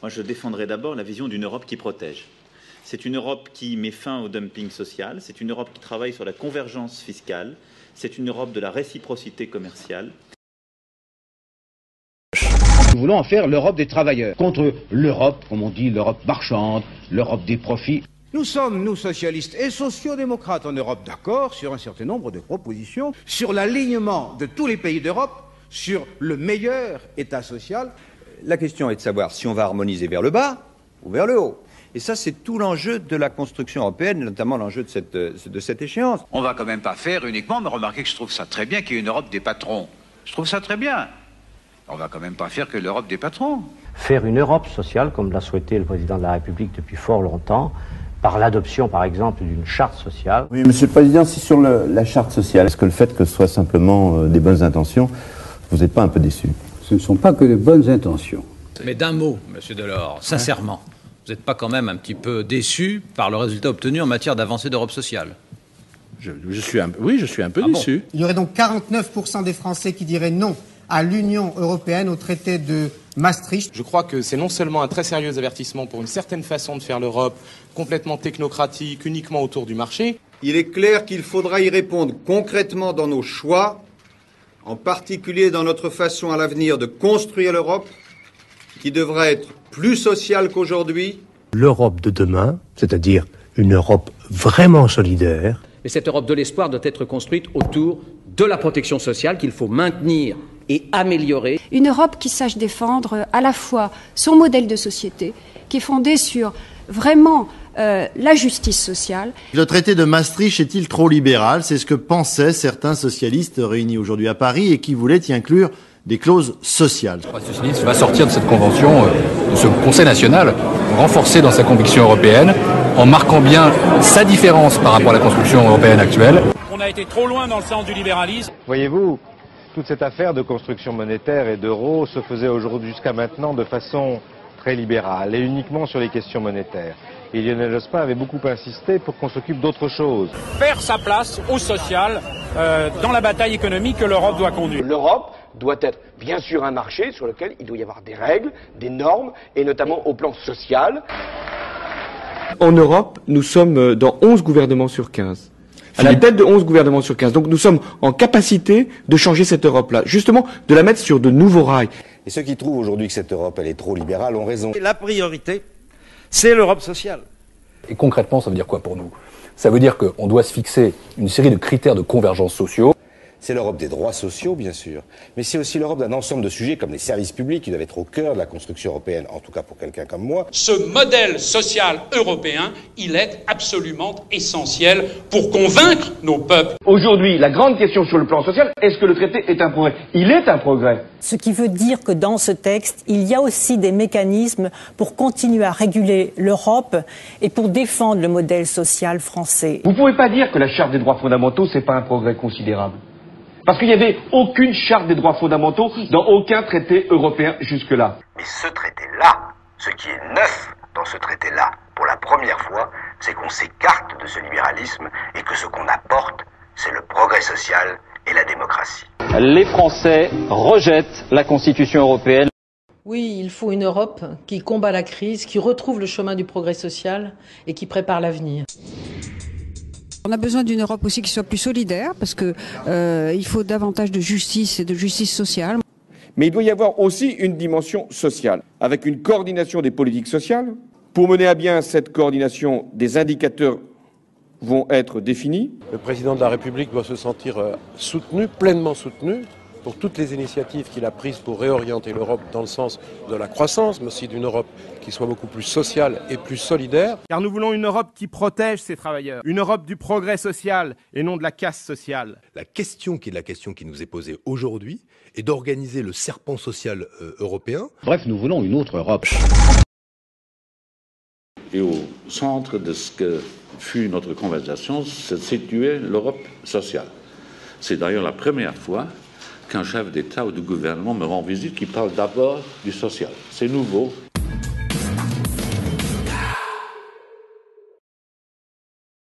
Moi, je défendrai d'abord la vision d'une Europe qui protège. C'est une Europe qui met fin au dumping social, c'est une Europe qui travaille sur la convergence fiscale, c'est une Europe de la réciprocité commerciale. Nous voulons en faire l'Europe des travailleurs, contre l'Europe, comme on dit, l'Europe marchande, l'Europe des profits. Nous sommes, nous socialistes et sociodémocrates en Europe, d'accord sur un certain nombre de propositions, sur l'alignement de tous les pays d'Europe, sur le meilleur État social. La question est de savoir si on va harmoniser vers le bas ou vers le haut. Et ça, c'est tout l'enjeu de la construction européenne, notamment l'enjeu de cette échéance. On va quand même pas faire uniquement, mais remarquez que je trouve ça très bien qu'il y ait une Europe des patrons. Je trouve ça très bien. On va quand même pas faire que l'Europe des patrons. Faire une Europe sociale, comme l'a souhaité le président de la République depuis fort longtemps, par l'adoption, par exemple, d'une charte sociale. Oui, Monsieur le Président, c'est sur la charte sociale. Est-ce que le fait que ce soit simplement des bonnes intentions, vous n'êtes pas un peu déçu? Ce ne sont pas que de bonnes intentions. Mais d'un mot, Monsieur Delors, sincèrement, vous n'êtes pas quand même un petit peu déçu par le résultat obtenu en matière d'avancée d'Europe sociale? je suis un peu déçu. Bon. Il y aurait donc 49% des Français qui diraient non à l'Union européenne, au traité de Maastricht. Je crois que c'est non seulement un très sérieux avertissement pour une certaine façon de faire l'Europe, complètement technocratique, uniquement autour du marché. Il est clair qu'il faudra y répondre concrètement dans nos choix, en particulier dans notre façon à l'avenir de construire l'Europe, qui devra être plus sociale qu'aujourd'hui. L'Europe de demain, c'est-à-dire une Europe vraiment solidaire. Mais cette Europe de l'espoir doit être construite autour de la protection sociale qu'il faut maintenir et améliorer. Une Europe qui sache défendre à la fois son modèle de société, qui est fondé sur vraiment la justice sociale. Le traité de Maastricht est-il trop libéral? C'est ce que pensaient certains socialistes réunis aujourd'hui à Paris et qui voulaient y inclure des clauses sociales. Le Parti socialiste va sortir de cette convention, de ce Conseil national, renforcé dans sa conviction européenne, en marquant bien sa différence par rapport à la construction européenne actuelle. On a été trop loin dans le sens du libéralisme. Voyez-vous, toute cette affaire de construction monétaire et d'euro se faisait aujourd'hui jusqu'à maintenant de façon très libérale et uniquement sur les questions monétaires. Et Lionel Jospin avait beaucoup insisté pour qu'on s'occupe d'autre chose. Faire sa place au social dans la bataille économique que l'Europe doit conduire. L'Europe doit être bien sûr un marché sur lequel il doit y avoir des règles, des normes, et notamment au plan social. En Europe, nous sommes dans 11 gouvernements sur 15. À la tête de 11 gouvernements sur 15. Donc nous sommes en capacité de changer cette Europe-là, justement de la mettre sur de nouveaux rails. Et ceux qui trouvent aujourd'hui que cette Europe, elle est trop libérale, ont raison. La priorité, c'est l'Europe sociale. Et concrètement, ça veut dire quoi pour nous? Ça veut dire qu'on doit se fixer une série de critères de convergence sociaux. C'est l'Europe des droits sociaux, bien sûr, mais c'est aussi l'Europe d'un ensemble de sujets comme les services publics qui doivent être au cœur de la construction européenne, en tout cas pour quelqu'un comme moi. Ce modèle social européen, il est absolument essentiel pour convaincre nos peuples. Aujourd'hui, la grande question sur le plan social, est-ce que le traité est un progrès? Il est un progrès. Ce qui veut dire que dans ce texte, il y a aussi des mécanismes pour continuer à réguler l'Europe et pour défendre le modèle social français. Vous ne pouvez pas dire que la Charte des droits fondamentaux, c'est pas un progrès considérable. Parce qu'il n'y avait aucune charte des droits fondamentaux dans aucun traité européen jusque-là. Mais ce traité-là, ce qui est neuf dans ce traité-là, pour la première fois, c'est qu'on s'écarte de ce libéralisme et que ce qu'on apporte, c'est le progrès social et la démocratie. Les Français rejettent la Constitution européenne. Oui, il faut une Europe qui combat la crise, qui retrouve le chemin du progrès social et qui prépare l'avenir. On a besoin d'une Europe aussi qui soit plus solidaire, parce que il faut davantage de justice et de justice sociale. Mais il doit y avoir aussi une dimension sociale, avec une coordination des politiques sociales. Pour mener à bien cette coordination, des indicateurs vont être définis. Le président de la République doit se sentir soutenu, pleinement soutenu, pour toutes les initiatives qu'il a prises pour réorienter l'Europe dans le sens de la croissance, mais aussi d'une Europe qui soit beaucoup plus sociale et plus solidaire. Car nous voulons une Europe qui protège ses travailleurs, une Europe du progrès social et non de la casse sociale. La question qui nous est posée aujourd'hui est d'organiser le serpent social européen. Bref, nous voulons une autre Europe. Et au centre de ce que fut notre conversation, se situait l'Europe sociale. C'est d'ailleurs la première fois qu'un chef d'État ou de gouvernement me rend visite qui parle d'abord du social. C'est nouveau.